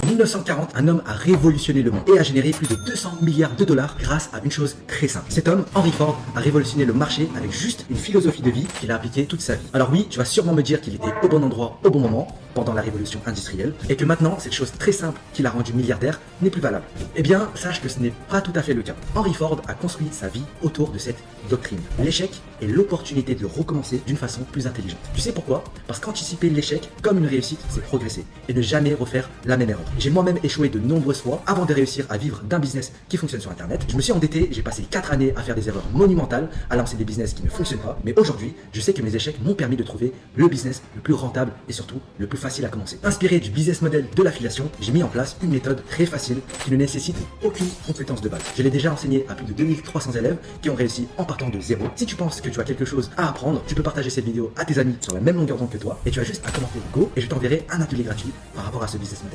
1940, un homme a révolutionné le monde et a généré plus de 200 milliards de dollars grâce à une chose très simple. Cet homme, Henry Ford, a révolutionné le marché avec juste une philosophie de vie qu'il a appliquée toute sa vie. Alors oui, tu vas sûrement me dire qu'il était au bon endroit, au bon moment, pendant la révolution industrielle, et que maintenant, cette chose très simple qui l'a rendu milliardaire n'est plus valable. Eh bien, sache que ce n'est pas tout à fait le cas. Henry Ford a construit sa vie autour de cette doctrine. L'échec est l'opportunité de recommencer d'une façon plus intelligente. Tu sais pourquoi? Parce qu'anticiper l'échec comme une réussite, c'est progresser et ne jamais refaire la même erreur. J'ai moi-même échoué de nombreuses fois avant de réussir à vivre d'un business qui fonctionne sur Internet. Je me suis endetté, j'ai passé 4 années à faire des erreurs monumentales, à lancer des business qui ne fonctionnent pas, mais aujourd'hui, je sais que mes échecs m'ont permis de trouver le business le plus rentable et surtout le plus facile à commencer. Inspiré du business model de l'affiliation, j'ai mis en place une méthode très facile qui ne nécessite aucune compétence de base. Je l'ai déjà enseigné à plus de 2300 élèves qui ont réussi en partant de zéro. Si tu penses que tu as quelque chose à apprendre, tu peux partager cette vidéo à tes amis sur la même longueur d'onde que toi et tu as juste à commenter go et je t'enverrai un atelier gratuit par rapport à ce business model.